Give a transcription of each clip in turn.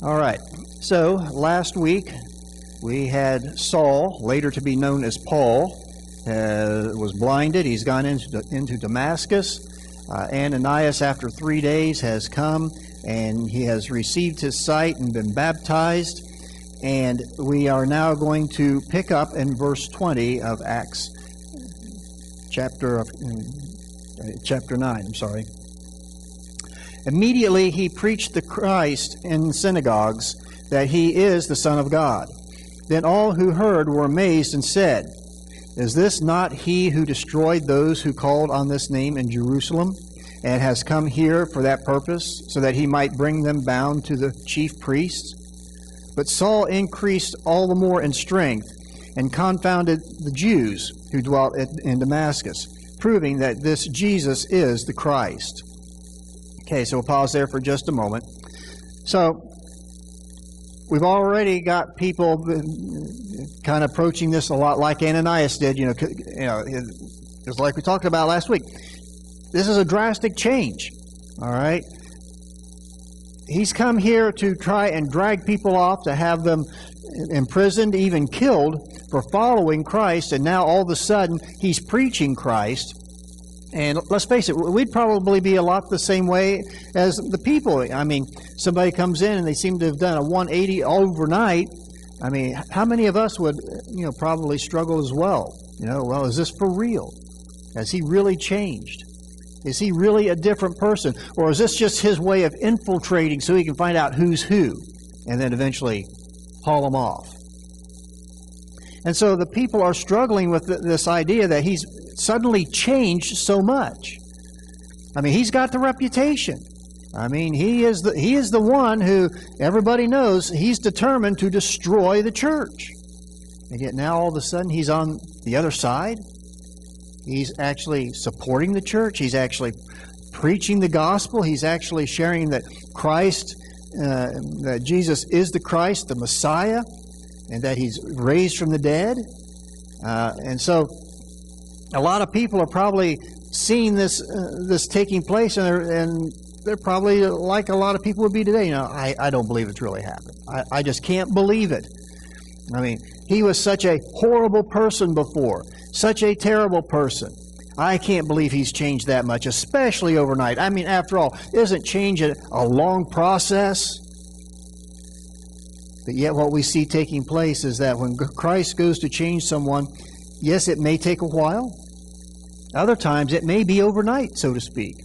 All right. So last week we had Saul, later to be known as Paul, was blinded. He's gone into Damascus. Ananias, after 3 days, has come and he has received his sight and been baptized. And we are now going to pick up in verse 20 of Acts chapter 9. Immediately he preached the Christ in synagogues, that he is the Son of God. Then all who heard were amazed and said, "Is this not he who destroyed those who called on this name in Jerusalem, and has come here for that purpose, so that he might bring them bound to the chief priests?" But Saul increased all the more in strength, and confounded the Jews who dwelt in Damascus, proving that this Jesus is the Christ. Okay, so we'll pause there for just a moment. So, we've already got people kind of approaching this a lot like Ananias did. It's like we talked about last week. This is a drastic change, all right? He's come here to try and drag people off, to have them imprisoned, even killed for following Christ, and now all of a sudden he's preaching Christ. And let's face it, we'd probably be a lot the same way as the people. I mean, somebody comes in and they seem to have done a 180 overnight. I mean, how many of us would, probably struggle as well? Well, is this for real? Has he really changed? Is he really a different person? Or is this just his way of infiltrating so he can find out who's who and then eventually haul them off? And so the people are struggling with this idea that he's suddenly changed so much. I mean, he's got the reputation. I mean, he is the one who everybody knows he's determined to destroy the church. And yet now all of a sudden he's on the other side. He's actually supporting the church. He's actually preaching the gospel. He's actually sharing that Christ, that Jesus is the Christ, the Messiah, and that he's raised from the dead. And so a lot of people are probably seeing this taking place, and they're probably like a lot of people would be today. I don't believe it's really happened. I just can't believe it. I mean, he was such a horrible person before, such a terrible person. I can't believe he's changed that much, especially overnight. I mean, after all, isn't change a long process? But yet what we see taking place is that when Christ goes to change someone, yes, it may take a while. Other times it may be overnight, so to speak.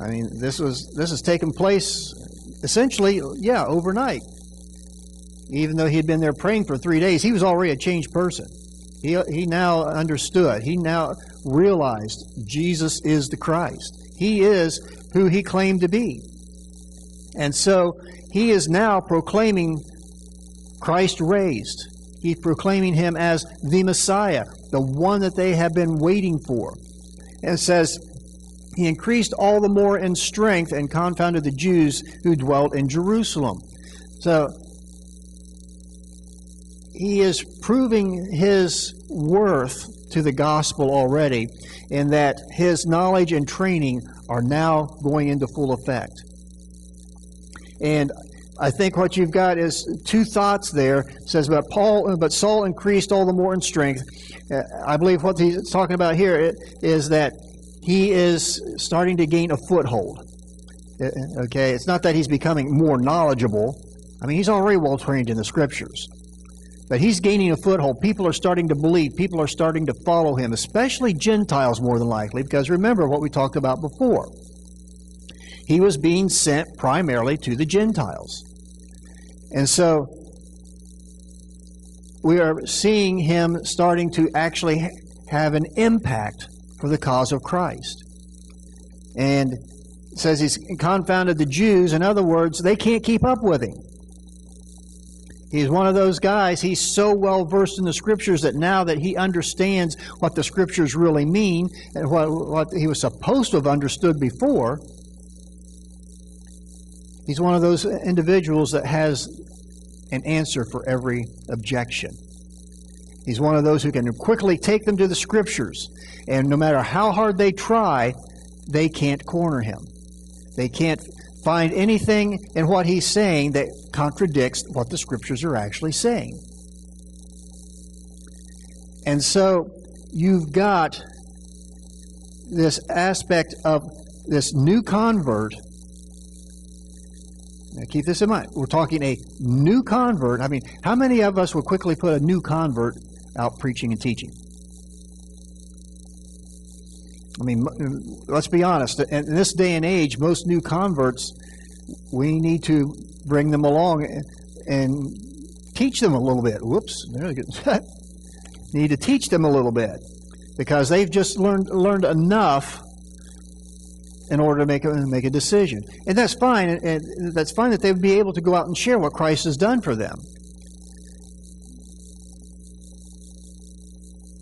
I mean, this has taken place essentially, overnight. Even though he had been there praying for 3 days, he was already a changed person. He now understood. He now realized Jesus is the Christ. He is who he claimed to be. And so he is now proclaiming Christ raised. He's proclaiming him as the Messiah, the one that they have been waiting for. And it says, he increased all the more in strength and confounded the Jews who dwelt in Jerusalem. So he is proving his worth to the gospel already, in that his knowledge and training are now going into full effect. And I think what you've got is two thoughts there. It says, but Saul increased all the more in strength. I believe what he's talking about here is that he is starting to gain a foothold. Okay, it's not that he's becoming more knowledgeable. I mean, he's already well trained in the Scriptures. But he's gaining a foothold. People are starting to believe. People are starting to follow him, especially Gentiles more than likely, because remember what we talked about before. He was being sent primarily to the Gentiles. And so we are seeing him starting to actually have an impact for the cause of Christ. And it says he's confounded the Jews. In other words, they can't keep up with him. He's one of those guys, he's so well versed in the Scriptures that now that he understands what the Scriptures really mean and what he was supposed to have understood before, he's one of those individuals that has an answer for every objection. He's one of those who can quickly take them to the Scriptures, and no matter how hard they try, they can't corner him. They can't find anything in what he's saying that contradicts what the Scriptures are actually saying. And so you've got this aspect of this new convert. Now keep this in mind. We're talking a new convert. I mean, how many of us would quickly put a new convert out preaching and teaching? I mean, let's be honest. In this day and age, most new converts, we need to bring them along and teach them a little bit. Whoops. Need to teach them a little bit because they've just learned enough in order to make a decision. And that's fine. And that's fine that they would be able to go out and share what Christ has done for them.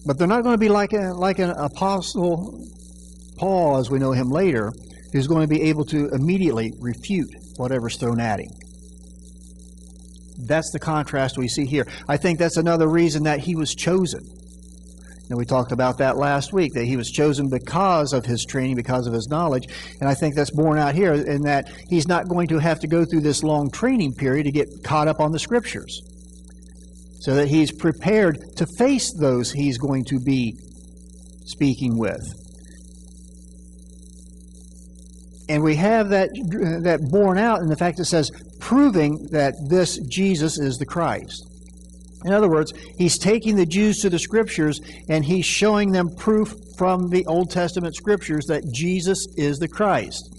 But they're not going to be like an apostle Paul, as we know him later, who's going to be able to immediately refute whatever's thrown at him. That's the contrast we see here. I think that's another reason that he was chosen. And we talked about that last week, that he was chosen because of his training, because of his knowledge. And I think that's borne out here in that he's not going to have to go through this long training period to get caught up on the Scriptures. So that he's prepared to face those he's going to be speaking with. And we have that borne out in the fact that it says, proving that this Jesus is the Christ. In other words, he's taking the Jews to the Scriptures and he's showing them proof from the Old Testament Scriptures that Jesus is the Christ.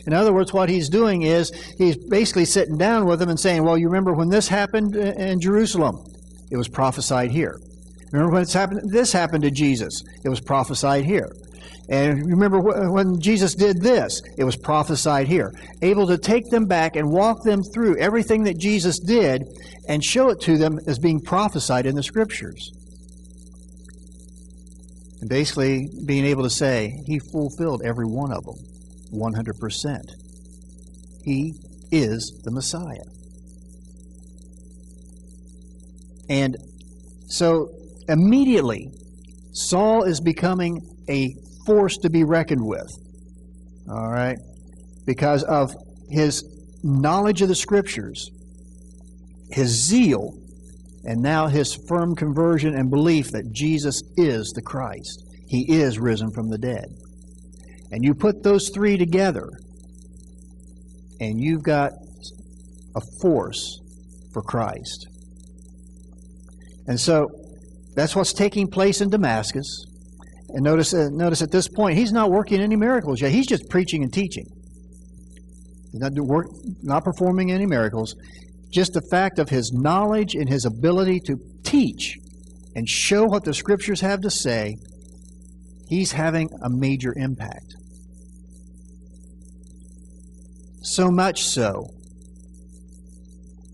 In other words, what he's doing is he's basically sitting down with them and saying, well, you remember when this happened in Jerusalem? It was prophesied here. Remember when this happened to Jesus? It was prophesied here. And remember when Jesus did this? It was prophesied here. Able to take them back and walk them through everything that Jesus did and show it to them as being prophesied in the Scriptures. And basically being able to say, he fulfilled every one of them, 100%. He is the Messiah. And so immediately, Saul is becoming a force to be reckoned with. All right? Because of his knowledge of the Scriptures, his zeal, and now his firm conversion and belief that Jesus is the Christ. He is risen from the dead. And you put those three together, and you've got a force for Christ. And so that's what's taking place in Damascus. And notice at this point, he's not working any miracles yet. He's just preaching and teaching. He's not performing any miracles. Just the fact of his knowledge and his ability to teach and show what the Scriptures have to say, he's having a major impact. So much so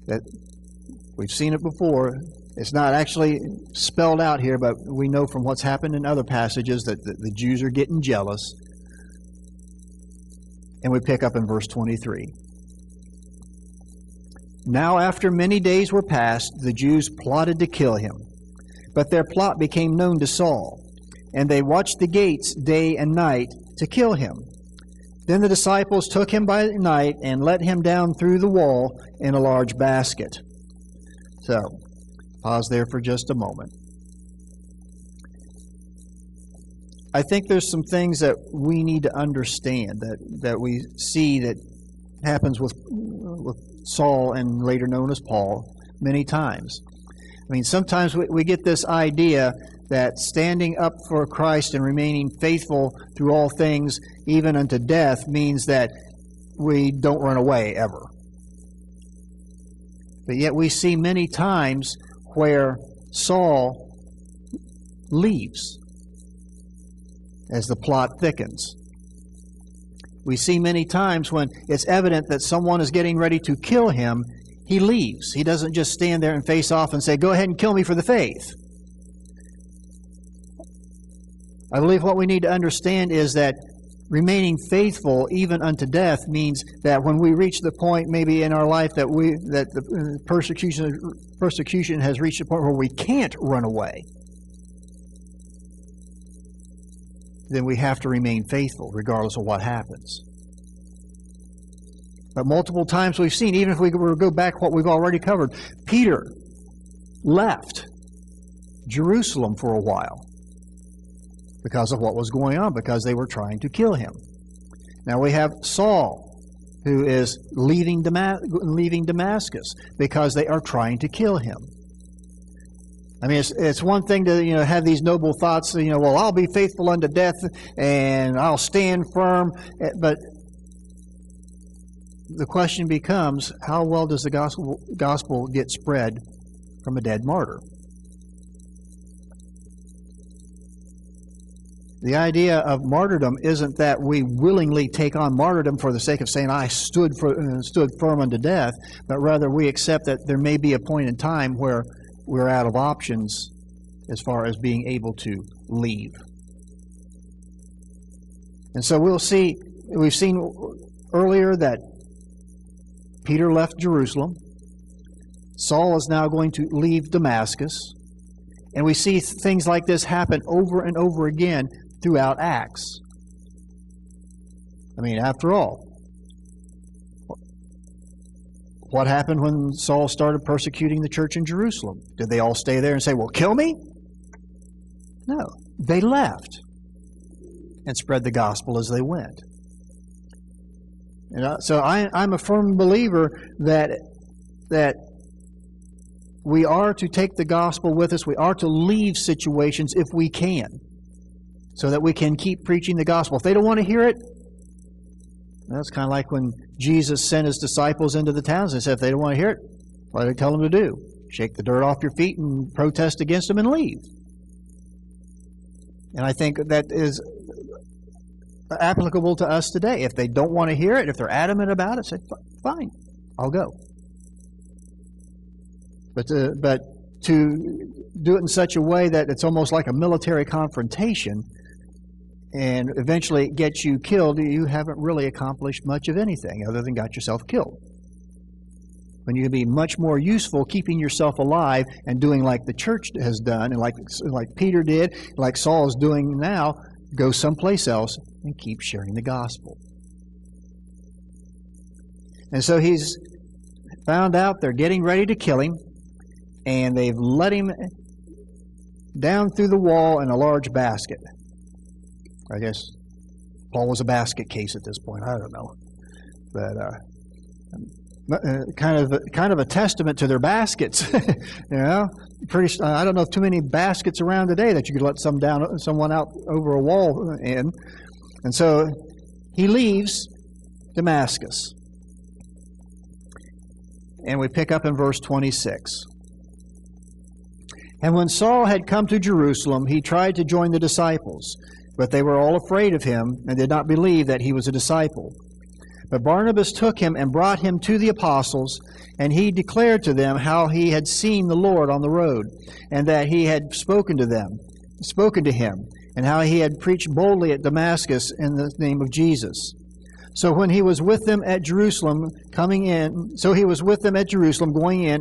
that we've seen it before. It's not actually spelled out here, but we know from what's happened in other passages that the Jews are getting jealous. And we pick up in verse 23. Now after many days were passed, the Jews plotted to kill him. But their plot became known to Saul, and they watched the gates day and night to kill him. Then the disciples took him by night and let him down through the wall in a large basket. So, pause there for just a moment. I think there's some things that we need to understand that we see that happens with Saul and later known as Paul many times. I mean, sometimes we get this idea that standing up for Christ and remaining faithful through all things, even unto death, means that we don't run away ever. But yet we see many times where Saul leaves as the plot thickens. We see many times when it's evident that someone is getting ready to kill him, he leaves. He doesn't just stand there and face off and say, go ahead and kill me for the faith. I believe what we need to understand is that remaining faithful even unto death means that when we reach the point maybe in our life that the persecution has reached a point where we can't run away, then we have to remain faithful regardless of what happens. But multiple times we've seen, even if we were to go back what we've already covered, Peter left Jerusalem for a while because of what was going on, because they were trying to kill him. Now we have Saul, who is leaving Damascus because they are trying to kill him. I mean, it's one thing to have these noble thoughts. Well, I'll be faithful unto death and I'll stand firm. But the question becomes, how well does the gospel get spread from a dead martyr? The idea of martyrdom isn't that we willingly take on martyrdom for the sake of saying, I stood firm unto death, but rather we accept that there may be a point in time where we're out of options as far as being able to leave. And so we've seen earlier that Peter left Jerusalem. Saul is now going to leave Damascus. And we see things like this happen over and over again throughout Acts. I mean, after all, what happened when Saul started persecuting the church in Jerusalem? Did they all stay there and say, well, kill me? No. They left and spread the gospel as they went. So I'm a firm believer that we are to take the gospel with us. We are to leave situations if we can, so that we can keep preaching the gospel. If they don't want to hear it, that's kind of like when Jesus sent his disciples into the towns and said, if they don't want to hear it, what did he tell them to do? Shake the dirt off your feet and protest against them and leave. And I think that is applicable to us today. If they don't want to hear it, if they're adamant about it, say, fine, I'll go. But to do it in such a way that it's almost like a military confrontation and eventually it gets you killed, you haven't really accomplished much of anything other than got yourself killed. When you can be much more useful keeping yourself alive and doing like the church has done, and like Peter did, like Saul is doing now, go someplace else and keep sharing the gospel. And so he's found out they're getting ready to kill him, and they've let him down through the wall in a large basket. I guess Paul was a basket case at this point. I don't know. But kind of a testament to their baskets. I don't know of too many baskets around today that you could let someone out over a wall in. And so he leaves Damascus. And we pick up in verse 26. And when Saul had come to Jerusalem, he tried to join the disciples, but they were all afraid of him and did not believe that he was a disciple. But Barnabas took him and brought him to the apostles, and he declared to them how he had seen the Lord on the road, and that he had spoken to him, and how he had preached boldly at Damascus in the name of Jesus. So he was with them at Jerusalem, going in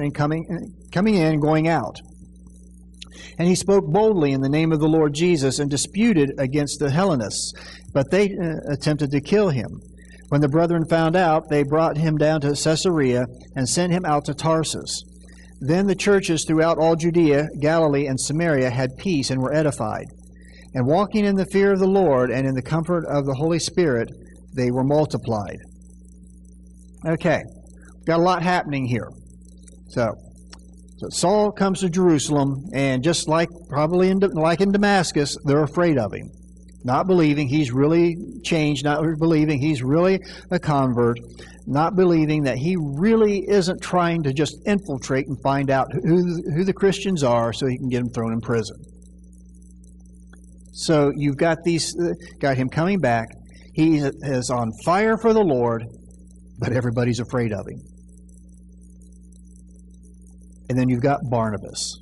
and coming in and going out. And he spoke boldly in the name of the Lord Jesus and disputed against the Hellenists, but they attempted to kill him. When the brethren found out, they brought him down to Caesarea and sent him out to Tarsus. Then the churches throughout all Judea, Galilee, and Samaria had peace and were edified. And walking in the fear of the Lord and in the comfort of the Holy Spirit, they were multiplied. Okay, got a lot happening here. So Saul comes to Jerusalem, and just like probably in Damascus, they're afraid of him. Not believing he's really changed, not believing he's really a convert, not believing that he really isn't trying to just infiltrate and find out who the Christians are so he can get them thrown in prison. So you've got him coming back. He is on fire for the Lord, but everybody's afraid of him. And then you've got Barnabas.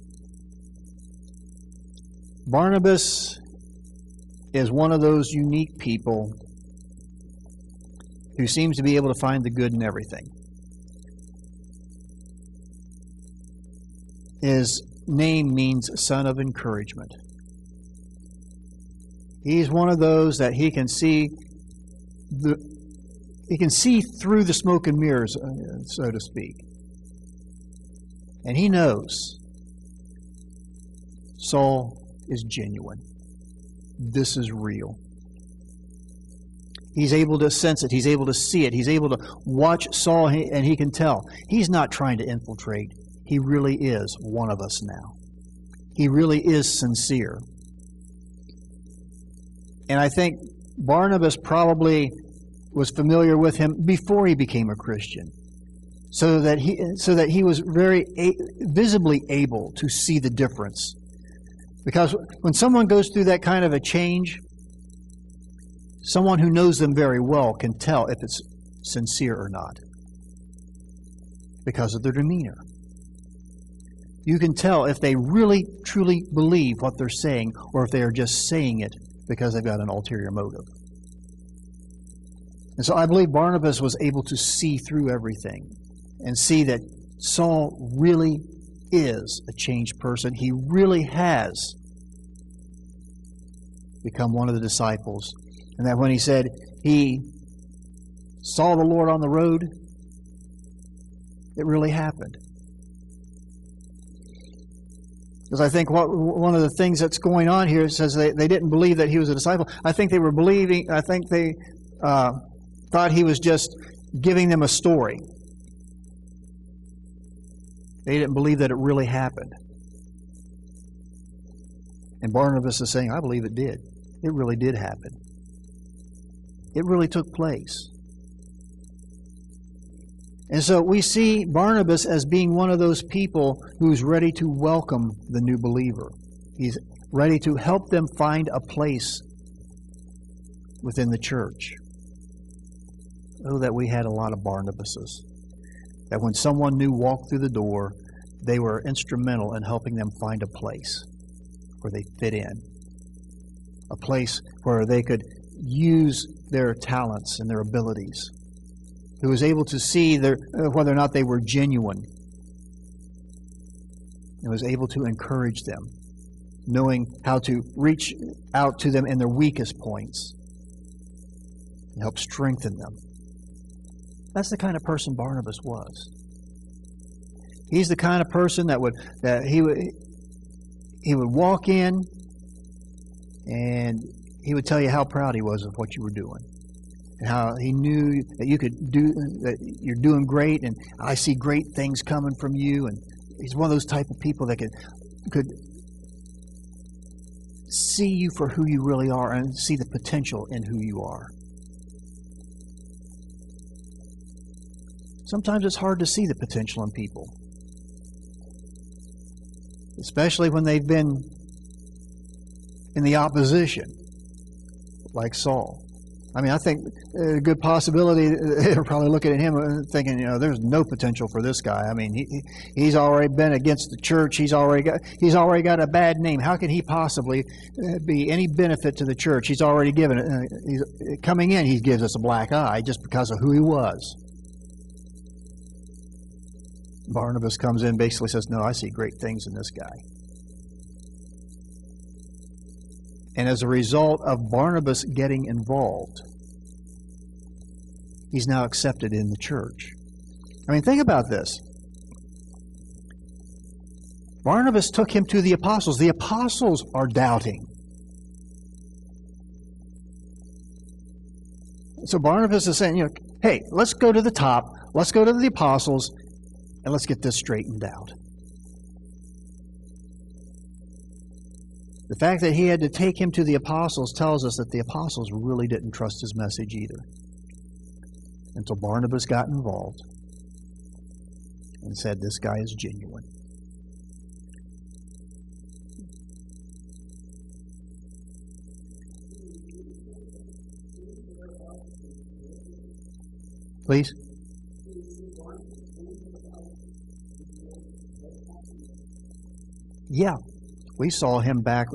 Barnabas is one of those unique people who seems to be able to find the good in everything. His name means son of encouragement. He's one of those that he can see He can see through the smoke and mirrors, so to speak. And he knows Saul is genuine. This is real. He's able to sense it. He's able to see it. He's able to watch Saul, and he can tell. He's not trying to infiltrate. He really is one of us now. He really is sincere. And I think Barnabas probably was familiar with him before he became a Christian, so that he was very visibly able to see the difference. Because when someone goes through that kind of a change, someone who knows them very well can tell if it's sincere or not because of their demeanor. You can tell if they really, truly believe what they're saying or if they are just saying it because they've got an ulterior motive. And so I believe Barnabas was able to see through everything and see that Saul really is a changed person. He really has become one of the disciples. And that when he said he saw the Lord on the road, it really happened. Because I think one of the things that's going on here says they didn't believe that he was a disciple. I think they thought he was just giving them a story. They didn't believe that it really happened. And Barnabas is saying, I believe it did. It really did happen. It really took place. And so we see Barnabas as being one of those people who's ready to welcome the new believer. He's ready to help them find a place within the church. Oh, that we had a lot of Barnabases. That when someone new walked through the door, they were instrumental in helping them find a place where they fit in. A place where they could use their talents and their abilities. Who was able to see whether or not they were genuine. And was able to encourage them, knowing how to reach out to them in their weakest points and help strengthen them. That's the kind of person Barnabas was. He's the kind of person that he would walk in and he would tell you how proud he was of what you were doing. And how he knew that that you're doing great, and I see great things coming from you. And he's one of those type of people that could see you for who you really are and see the potential in who you are. Sometimes it's hard to see the potential in people, especially when they've been in the opposition, like Saul. I mean, I think a good possibility they're probably looking at him and thinking, there's no potential for this guy. I mean, he's already been against the church. He's already got a bad name. How can he possibly be any benefit to the church? He's already given it. He's coming in. He gives us a black eye just because of who he was. Barnabas comes in, basically says, "No, I see great things in this guy." And as a result of Barnabas getting involved, he's now accepted in the church. I mean, think about this. Barnabas took him to the apostles. The apostles are doubting. So Barnabas is saying, hey, let's go to the top. Let's go to the apostles, and let's get this straightened out. The fact that he had to take him to the apostles tells us that the apostles really didn't trust his message either. Until Barnabas got involved and said, this guy is genuine. Please? Yeah. We saw him back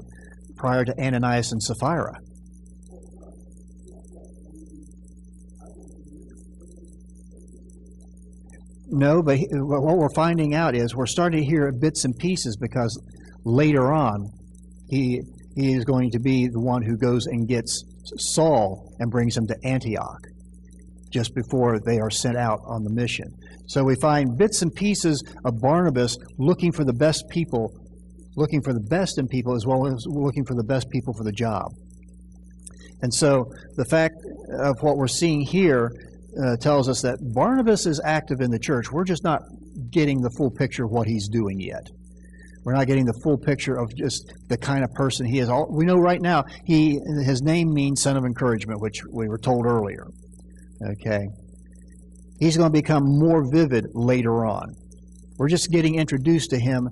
prior to Ananias and Sapphira. No, but what we're finding out is we're starting to hear bits and pieces because later on he is going to be the one who goes and gets Saul and brings him to Antioch. just before they are sent out on the mission. So we find bits and pieces of Barnabas looking for the best people, looking for the best in people, as well as looking for the best people for the job. And so the fact of what we're seeing here tells us that Barnabas is active in the church. We're just not getting the full picture of what he's doing yet. We're not getting the full picture of just the kind of person he is. We know right now his name means son of encouragement, which we were told earlier. Okay. He's going to become more vivid later on. We're just getting introduced to him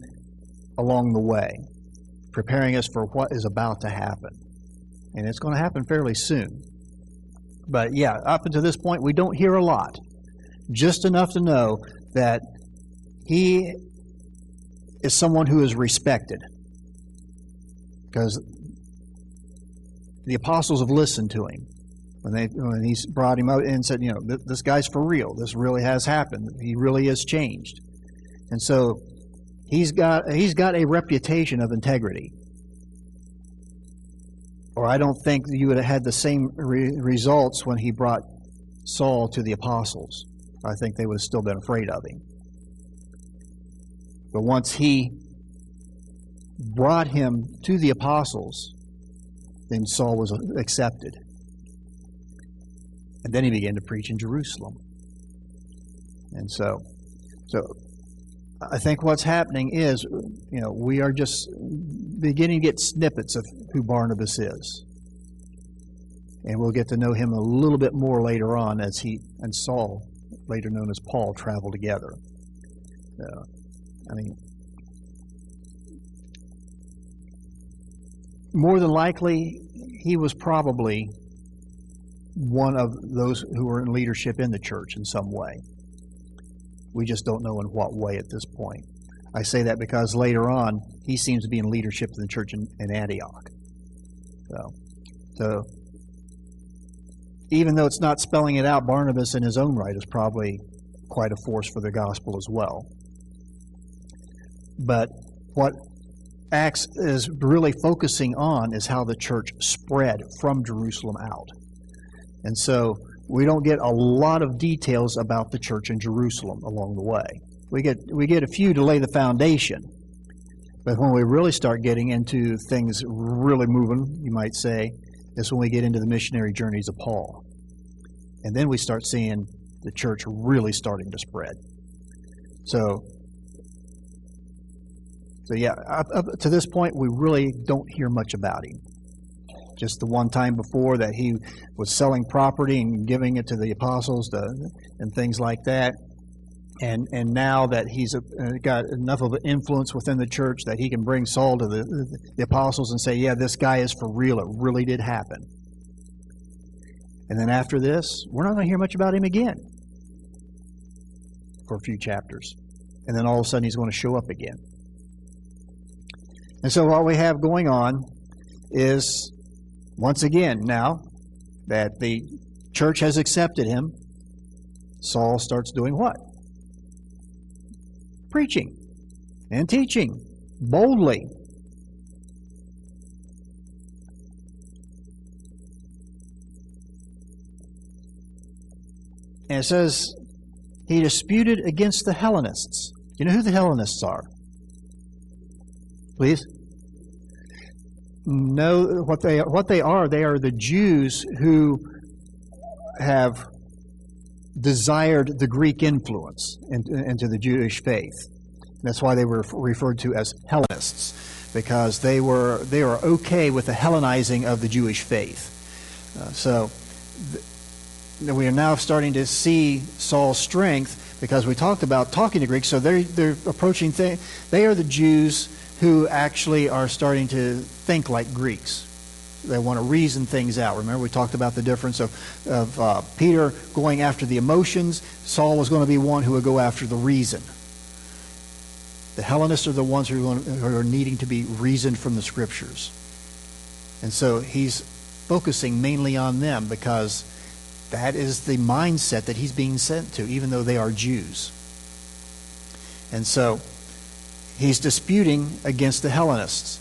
along the way, preparing us for what is about to happen. And it's going to happen fairly soon. But yeah, up until this point, we don't hear a lot. Just enough to know that he is someone who is respected. Because the apostles have listened to him. When he brought him out and said, this guy's for real. This really has happened. He really is changed. And so he's got a reputation of integrity. Or I don't think you would have had the same results when he brought Saul to the apostles. I think they would have still been afraid of him. But once he brought him to the apostles, then Saul was accepted. And then he began to preach in Jerusalem. And so I think what's happening is, we are just beginning to get snippets of who Barnabas is. And we'll get to know him a little bit more later on as he and Saul, later known as Paul, travel together. More than likely, he was probably one of those who were in leadership in the church in some way. We just don't know in what way at this point. I say that because later on, he seems to be in leadership in the church in Antioch. So even though it's not spelling it out, Barnabas in his own right is probably quite a force for the gospel as well. But what Acts is really focusing on is how the church spread from Jerusalem out. And so we don't get a lot of details about the church in Jerusalem along the way. We get a few to lay the foundation. But when we really start getting into things really moving, you might say, is when we get into the missionary journeys of Paul. And then we start seeing the church really starting to spread. So yeah, up to this point, we really don't hear much about him. Just the one time before that he was selling property and giving it to the apostles and things like that. And now that he's got enough of an influence within the church that he can bring Saul to the apostles and say, yeah, this guy is for real. It really did happen. And then after this, we're not going to hear much about him again for a few chapters. And then all of a sudden he's going to show up again. And so what we have going on is, once again, now that the church has accepted him, Saul starts doing what? Preaching and teaching boldly. And it says he disputed against the Hellenists. You know who the Hellenists are? Please? No, what they are the Jews who have desired the Greek influence into the Jewish faith. That's why they were referred to as Hellenists, because they were okay with the Hellenizing of the Jewish faith. We are now starting to see Saul's strength, because we talked about talking to Greeks. So they're approaching things. They are the Jews who actually are starting to think like Greeks. They want to reason things out. Remember, we talked about the difference of Peter going after the emotions. Saul was going to be one who would go after the reason. The Hellenists are the ones who are needing to be reasoned from the Scriptures. And so he's focusing mainly on them, because that is the mindset that he's being sent to, even though they are Jews. And so he's disputing against the Hellenists.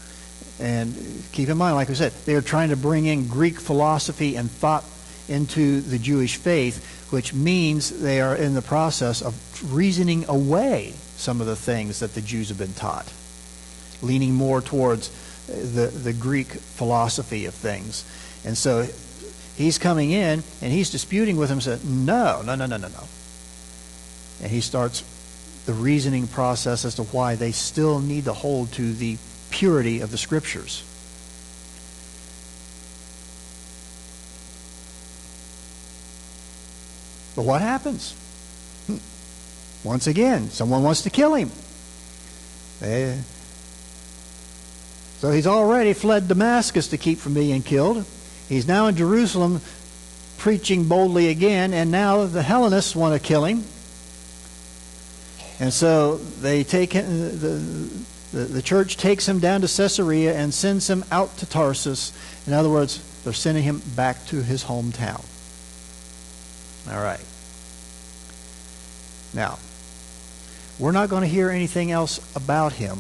And keep in mind, like we said, they are trying to bring in Greek philosophy and thought into the Jewish faith, which means they are in the process of reasoning away some of the things that the Jews have been taught, leaning more towards the Greek philosophy of things. And so he's coming in and he's disputing with them, saying, no. And he starts the reasoning process as to why they still need to hold to the purity of the Scriptures. But what happens? Once again, someone wants to kill him. So he's already fled Damascus to keep from being killed. He's now in Jerusalem preaching boldly again, and now the Hellenists want to kill him. And so they take him, the church takes him down to Caesarea and sends him out to Tarsus. In other words, they're sending him back to his hometown. All right. Now, we're not going to hear anything else about him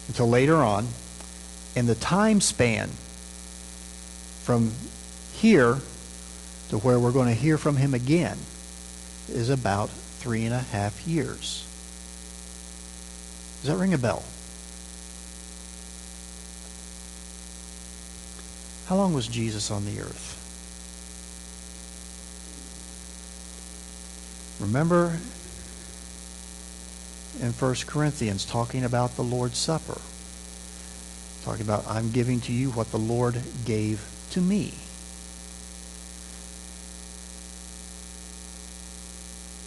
until later on. And the time span from here to where we're going to hear from him again is about 3.5 years. Does that ring a bell? How long was Jesus on the earth? Remember in 1 Corinthians talking about the Lord's Supper. Talking about, I'm giving to you what the Lord gave to me.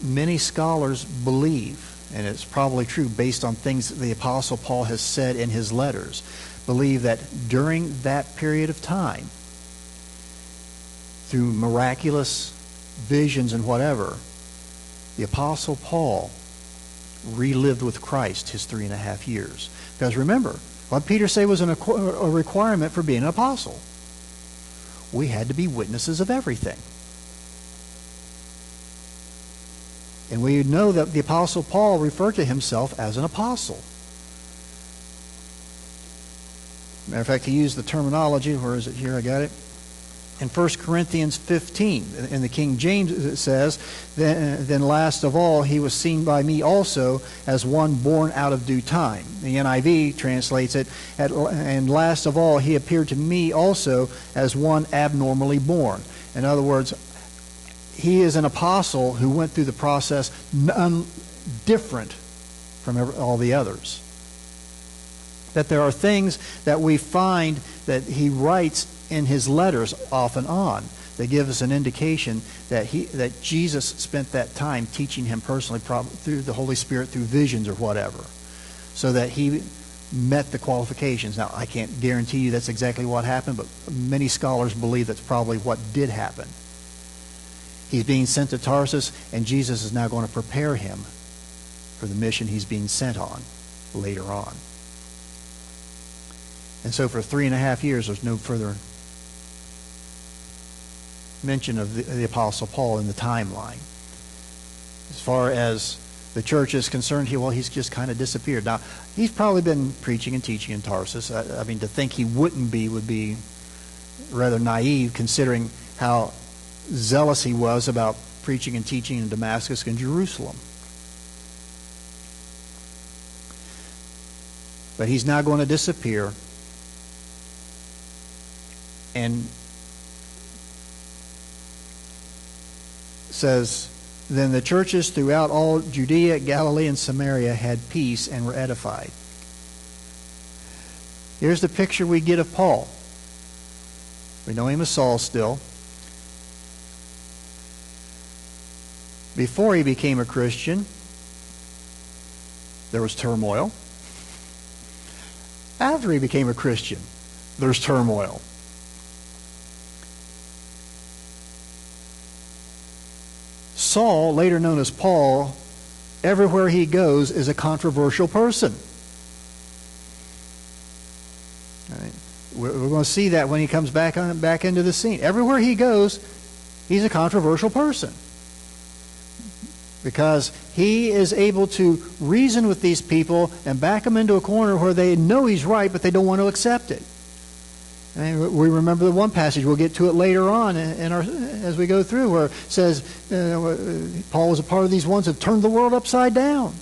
Many scholars believe, and it's probably true based on things that the Apostle Paul has said in his letters, believe that during that period of time, through miraculous visions and whatever, the Apostle Paul relived with Christ his 3.5 years. Because remember, what Peter said was a requirement for being an apostle. We had to be witnesses of everything. And we know that the Apostle Paul referred to himself as an apostle. Matter of fact, he used the terminology, where is it here? I got it. In 1 Corinthians 15, in the King James it says, then last of all he was seen by me also as one born out of due time. The NIV translates it, and last of all he appeared to me also as one abnormally born. In other words, he is an apostle who went through the process different from all the others. That there are things that we find that he writes in his letters off and on that give us an indication that Jesus spent that time teaching him personally, through the Holy Spirit, through visions or whatever, so that he met the qualifications. Now, I can't guarantee you that's exactly what happened, but many scholars believe that's probably what did happen. He's being sent to Tarsus, and Jesus is now going to prepare him for the mission he's being sent on later on. And so for 3.5 years, there's no further mention of the Apostle Paul in the timeline. As far as the church is concerned, he's just kind of disappeared. Now, he's probably been preaching and teaching in Tarsus. I mean, to think he wouldn't be would be rather naive, considering how zealous he was about preaching and teaching in Damascus and Jerusalem. But he's now going to disappear, and says, then the churches throughout all Judea, Galilee, and Samaria had peace and were edified. Here's the picture we get of Paul. We know him as Saul still. Before he became a Christian, there was turmoil. After he became a Christian, there's turmoil. Saul, later known as Paul, everywhere he goes is a controversial person. All right. We're going to see that when he comes back into the scene. Everywhere he goes, he's a controversial person. Because he is able to reason with these people and back them into a corner where they know he's right, but they don't want to accept it. And we remember the one passage, we'll get to it later on as we go through, where it says Paul was a part of these ones that turned the world upside down.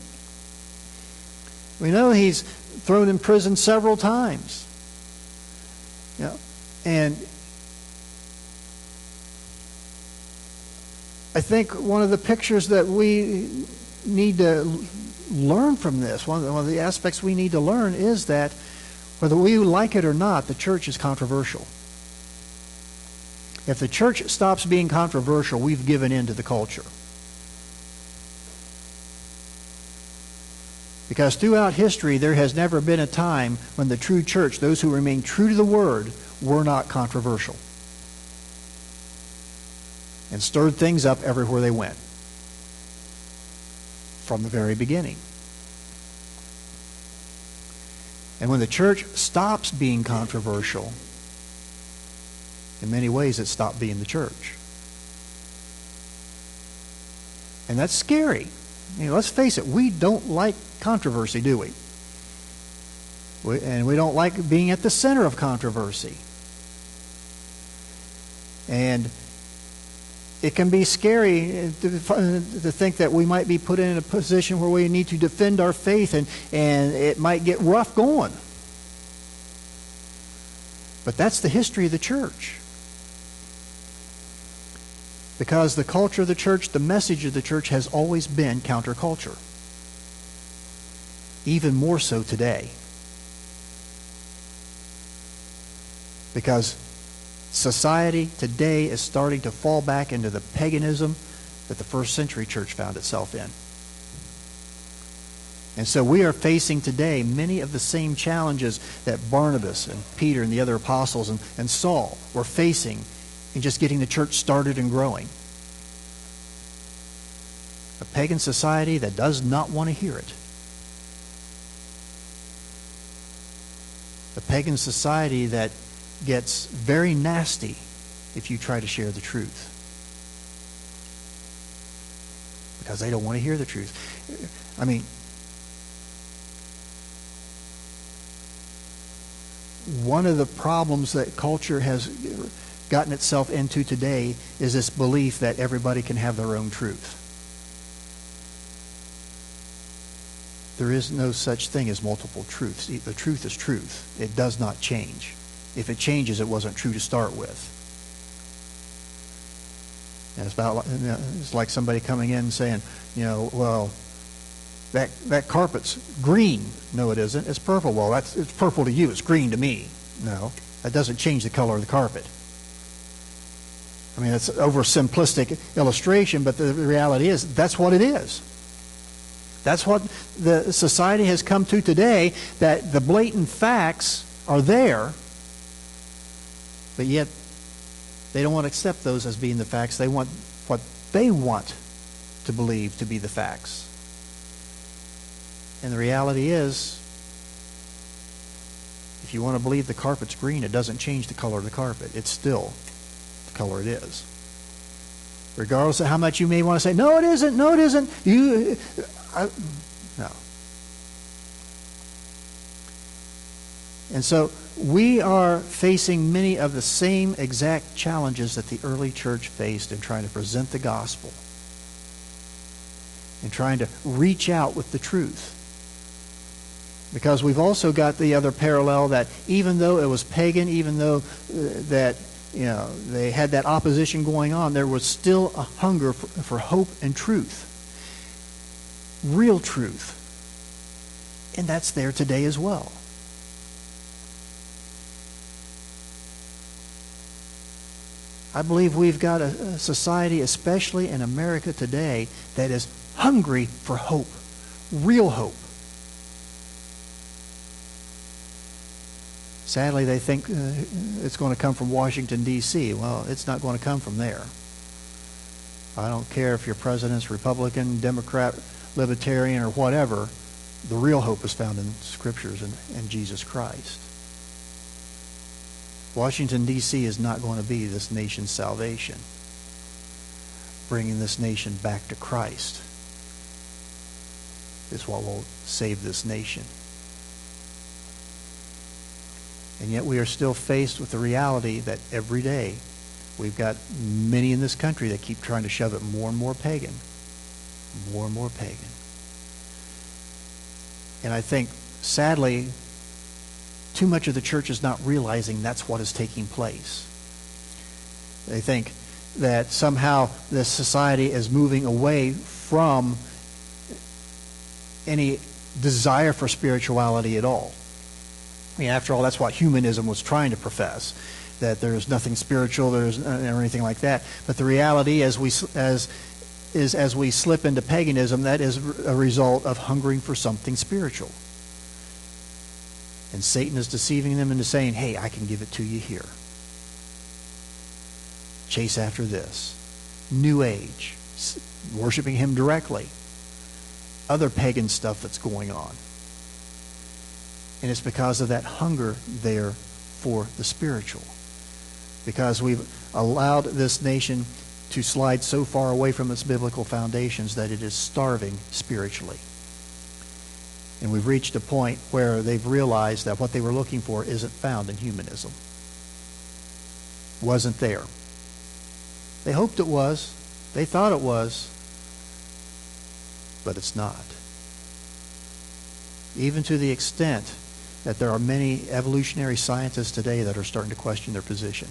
We know he's thrown in prison several times. Yeah. And I think one of the pictures that we need to learn from this, one of the aspects we need to learn is that whether we like it or not, the church is controversial. If the church stops being controversial, we've given in to the culture. Because throughout history, there has never been a time when the true church, those who remain true to the Word, were not controversial. And stirred things up everywhere they went. From the very beginning. And when the church stops being controversial, in many ways it stopped being the church. And that's scary. Let's face it, we don't like controversy, do we? And we don't like being at the center of controversy. And it can be scary to think that we might be put in a position where we need to defend our faith, and it might get rough going. But that's the history of the church. Because the culture of the church, the message of the church has always been counterculture. Even more so today. Because society today is starting to fall back into the paganism that the first century church found itself in. And so we are facing today many of the same challenges that Barnabas and Peter and the other apostles and Saul were facing in just getting the church started and growing. A pagan society that does not want to hear it. A pagan society that gets very nasty if you try to share the truth. Because they don't want to hear the truth. I mean, one of the problems that culture has gotten itself into today is this belief that everybody can have their own truth. There is no such thing as multiple truths. The truth is truth. It does not change. If it changes, it wasn't true to start with. And it's like somebody coming in and saying, well, that carpet's green. No, it isn't. It's purple. Well, it's purple to you. It's green to me. No, that doesn't change the color of the carpet. I mean, it's an oversimplistic illustration, but the reality is that's what it is. That's what the society has come to today, that the blatant facts are there, but yet they don't want to accept those as being the facts. They want what they want to believe to be the facts. And the reality is, if you want to believe the carpet's green, it doesn't change the color of the carpet. It's still the color it is. Regardless of how much you may want to say, no, it isn't, no, it isn't. No. And so we are facing many of the same exact challenges that the early church faced in trying to present the gospel and trying to reach out with the truth. Because we've also got the other parallel that even though it was pagan, even though that they had that opposition going on, there was still a hunger for hope and truth. Real truth. And that's there today as well. I believe we've got a society, especially in America today, that is hungry for hope. Real hope. Sadly, they think it's going to come from Washington, D.C. Well, it's not going to come from there. I don't care if your president's Republican, Democrat, Libertarian, or whatever. The real hope is found in Scriptures and Jesus Christ. Washington, D.C. is not going to be this nation's salvation. Bringing this nation back to Christ is what will save this nation. And yet we are still faced with the reality that every day we've got many in this country that keep trying to shove it more and more pagan. More and more pagan. And I think, sadly, too much of the church is not realizing that's what is taking place. They think that somehow this society is moving away from any desire for spirituality at all. I mean, after all, that's what humanism was trying to profess, that there's nothing spiritual, or anything like that. But the reality, as we slip into paganism, that is a result of hungering for something spiritual. And Satan is deceiving them into saying, hey, I can give it to you here. Chase after this. New Age. Worshiping him directly. Other pagan stuff that's going on. And it's because of that hunger there for the spiritual. Because we've allowed this nation to slide so far away from its biblical foundations that it is starving spiritually. And we've reached a point where they've realized that what they were looking for isn't found in humanism. Wasn't there. They hoped it was. They thought it was. But it's not. Even to the extent that there are many evolutionary scientists today that are starting to question their position.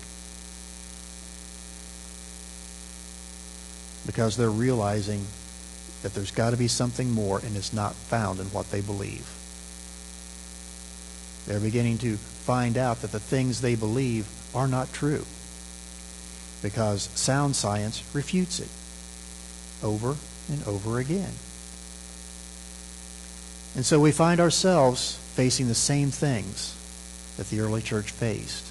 Because they're realizing that there's got to be something more, and it's not found in what they believe. They're beginning to find out that the things they believe are not true, because sound science refutes it over and over again. And so we find ourselves facing the same things that the early church faced.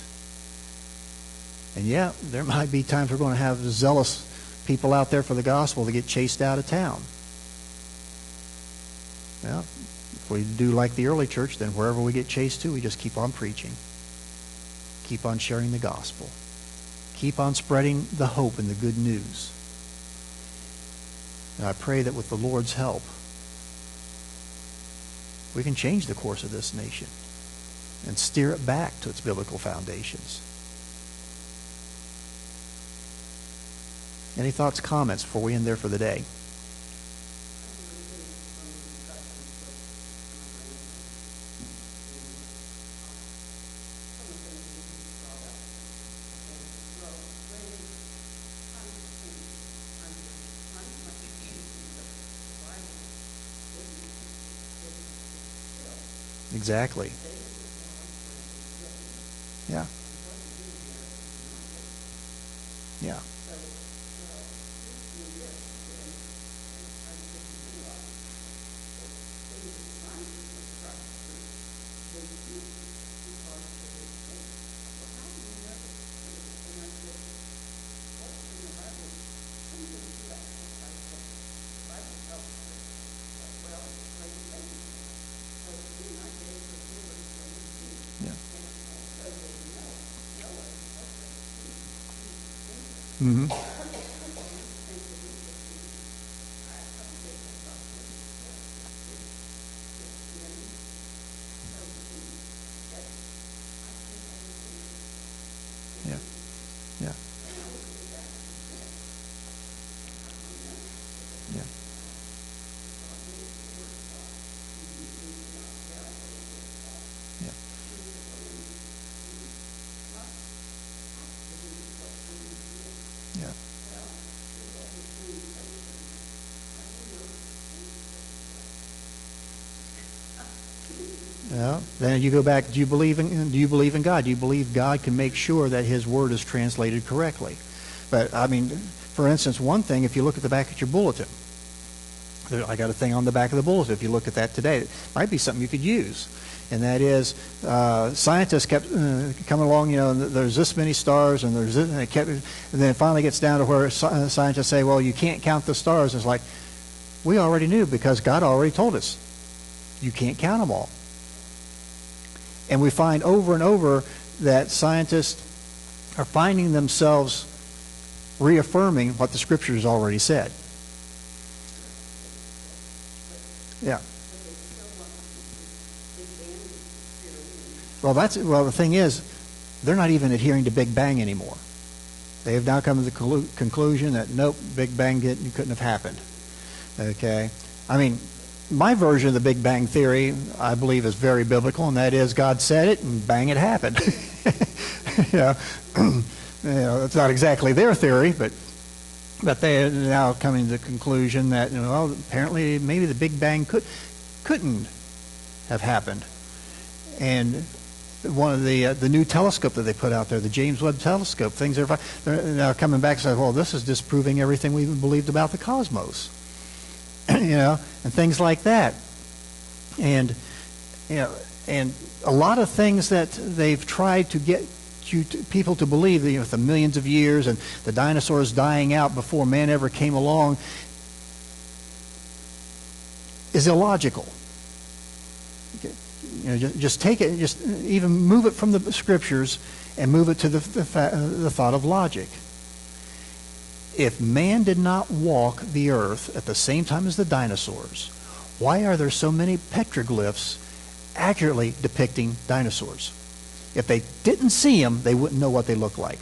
And yeah, there might be times we're going to have zealous people out there for the gospel that get chased out of town. Well, if we do like the early church, then wherever we get chased to, we just keep on preaching. Keep on sharing the gospel. Keep on spreading the hope and the good news. And I pray that with the Lord's help, we can change the course of this nation and steer it back to its biblical foundations. Any thoughts, comments before we end there for the day? Exactly. Yeah. Yeah. Mm-hmm. Yeah. Yeah. Yeah. Yeah. Yeah. Well, then you go back, do you believe in God? Do you believe God can make sure that his word is translated correctly? But, I mean, for instance, one thing, if you look at the back of your bulletin, I got a thing on the back of the bulletin. If you look at that today, it might be something you could use. And that is, scientists kept coming along, there's this many stars, and there's this, and then it finally gets down to where scientists say, well, you can't count the stars. It's like, we already knew, because God already told us. You can't count them all. And we find over and over that scientists are finding themselves reaffirming what the Scriptures already said. Yeah. Well, the thing is, they're not even adhering to Big Bang anymore. They have now come to the conclusion that, nope, Big Bang couldn't have happened. Okay? I mean, my version of the Big Bang Theory, I believe, is very biblical, and that is God said it, and bang, it happened. It's not exactly their theory, but they are now coming to the conclusion that, apparently maybe the Big Bang couldn't have happened. And one of the new telescope that they put out there, the James Webb Telescope, they're now coming back and saying, well, this is disproving everything we believed about the cosmos, and things like that. And and a lot of things that they've tried to get people to believe, with the millions of years and the dinosaurs dying out before man ever came along, is illogical. Just take it, just even move it from the scriptures and move it to the thought of logic. If man did not walk the earth at the same time as the dinosaurs, why are there so many petroglyphs accurately depicting dinosaurs? If they didn't see them, they wouldn't know what they look like.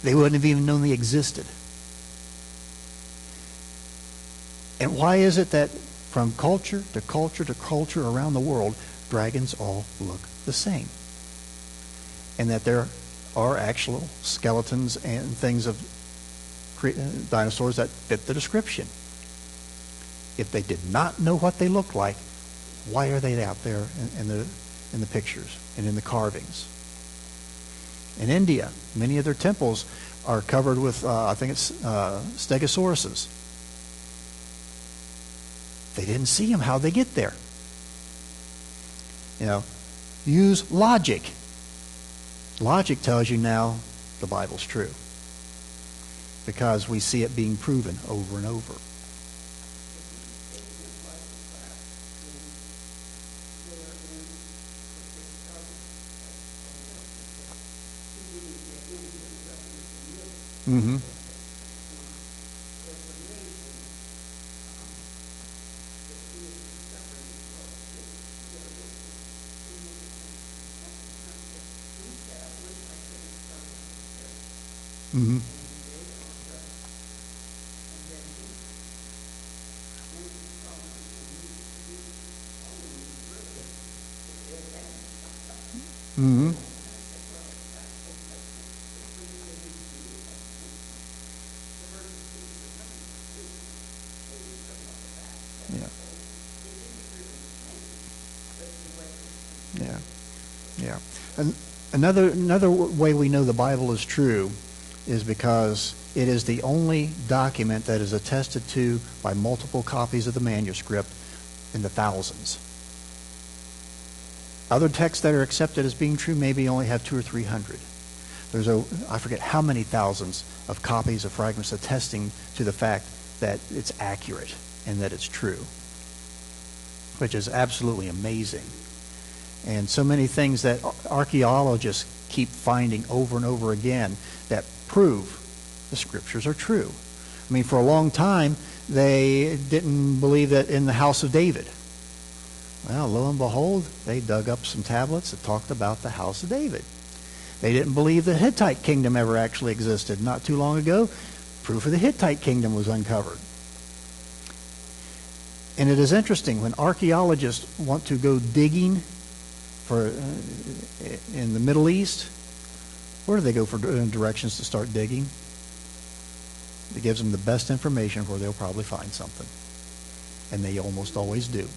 They wouldn't have even known they existed. And why is it that from culture to culture to culture around the world, dragons all look the same? And that there are actual skeletons and things of dinosaurs that fit the description. If they did not know what they looked like, why are they out there in the pictures and in the carvings? In India, many of their temples are covered with, I think it's stegosauruses. They didn't see them. How'd they get there? Use logic. Logic tells you now the Bible's true, because we see it being proven over and over. Mm-hmm. Mm-hmm. Mm-hmm. Yeah. Yeah. And another way we know the Bible is true is because it is the only document that is attested to by multiple copies of the manuscript in the thousands. Other texts that are accepted as being true maybe only have 200 or 300. There's I forget how many thousands of copies of fragments attesting to the fact that it's accurate and that it's true, which is absolutely amazing. And so many things that archaeologists keep finding over and over again that prove the scriptures are true. I mean, for a long time, they didn't believe that in the house of David. Well, lo and behold, they dug up some tablets that talked about the house of David. They didn't believe the Hittite kingdom ever actually existed. Not too long ago, proof of the Hittite kingdom was uncovered. And it is interesting, when archaeologists want to go digging in the Middle East, where do they go for directions to start digging? It gives them the best information where they'll probably find something. And they almost always do.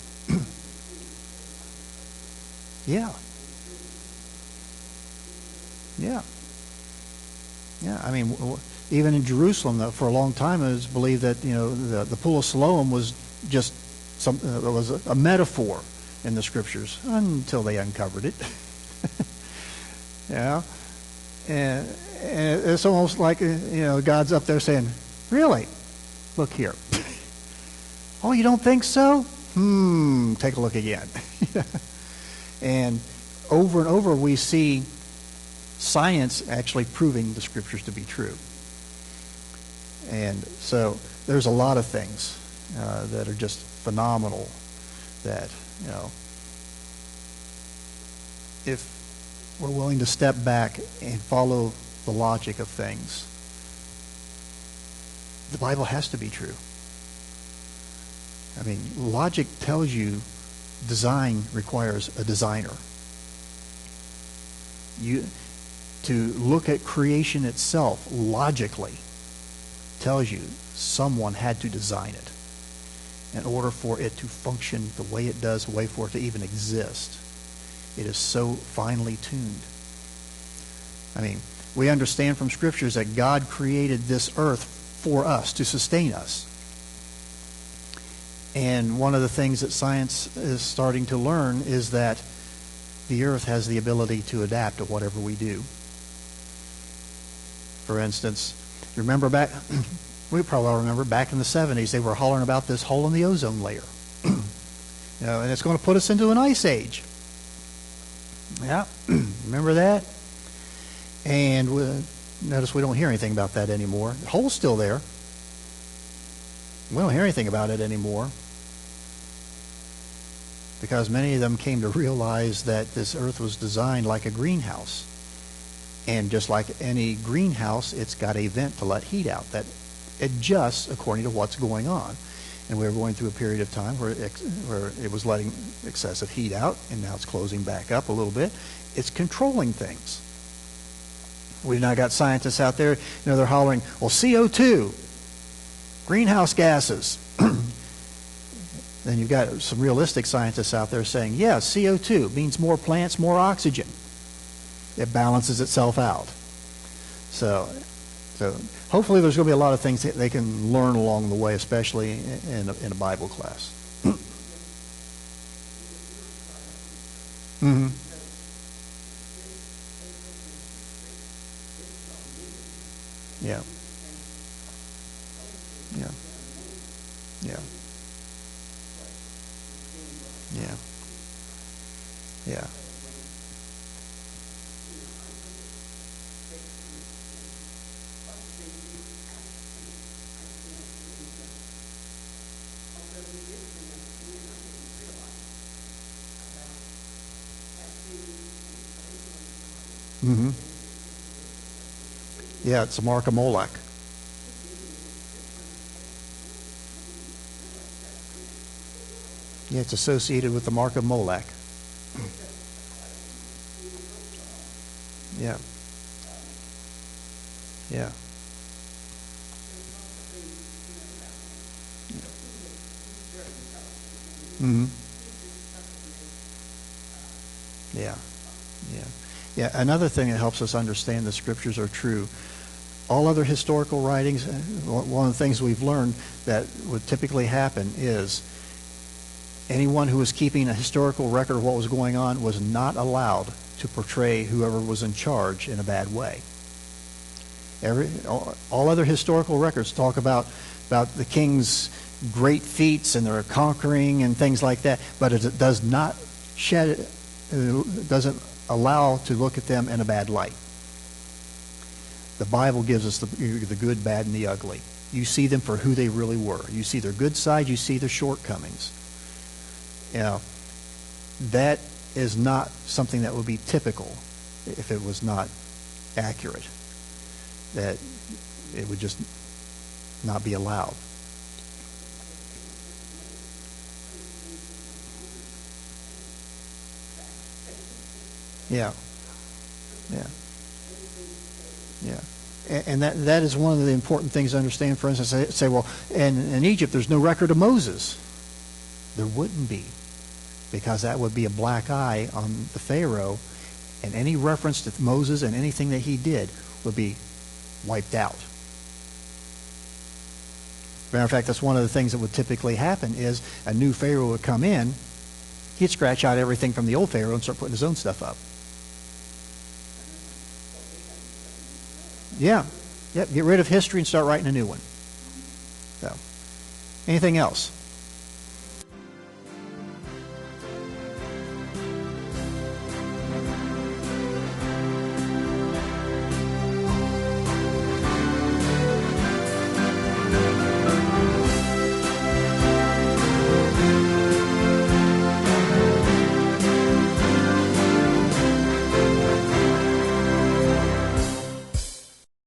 Yeah. Yeah. Yeah, I mean, even in Jerusalem, for a long time, it was believed that, the Pool of Siloam was just was a metaphor in the scriptures until they uncovered it. Yeah. And it's almost like, God's up there saying, really? Look here. Oh, you don't think so? Take a look again. And over we see science actually proving the scriptures to be true. And so there's a lot of things that are just phenomenal that, if we're willing to step back and follow the logic of things, the Bible has to be true. I mean, logic tells you design requires a designer. To look at creation itself logically tells you someone had to design it in order for it to function the way it does, the way for it to even exist. It is so finely tuned. I mean, we understand from scriptures that God created this earth for us, to sustain us. And one of the things that science is starting to learn is that the earth has the ability to adapt to whatever we do. For instance, remember back, we probably all remember back in the 70s, they were hollering about this hole in the ozone layer. And it's going to put us into an ice age. Yeah, remember that? And notice we don't hear anything about that anymore. The hole's still there. We don't hear anything about it anymore, because many of them came to realize that this earth was designed like a greenhouse. And just like any greenhouse, it's got a vent to let heat out that adjusts according to what's going on. And we were going through a period of time where it was letting excessive heat out, and now it's closing back up a little bit. It's controlling things. We've now got scientists out there, they're hollering, well, CO2, greenhouse gases. Then you've got some realistic scientists out there saying, yeah, CO2 means more plants, more oxygen. It balances itself out. So hopefully there's going to be a lot of things that they can learn along the way, especially in a Bible class. Mm-hmm. Yeah. Yeah. Yeah. Yeah. Yeah. Mm-hmm. Yeah, it's a mark of Molech. Yeah, it's associated with the mark of Molech. Yeah. Yeah. Mm-hmm. Yeah. Yeah. Yeah. Another thing that helps us understand the scriptures are true. All other historical writings, one of the things we've learned that would typically happen is anyone who was keeping a historical record of what was going on was not allowed to portray whoever was in charge in a bad way. All other historical records talk about the king's great feats and their conquering and things like that, but it does not doesn't allow to look at them in a bad light. The Bible gives us the good, bad, and the ugly. You see them for who they really were. You see their good side, you see their shortcomings. That is not something that would be typical if it was not accurate. That it would just not be allowed. Yeah. Yeah. Yeah. And that is one of the important things to understand. For instance, say, well, in Egypt, there's no record of Moses. There wouldn't be, because that would be a black eye on the Pharaoh, and any reference to Moses and anything that he did would be wiped out. Matter of fact, that's one of the things that would typically happen is a new Pharaoh would come in, he'd scratch out everything from the old Pharaoh and start putting his own stuff up. Yeah. Yep. Get rid of history and start writing a new one. So, anything else?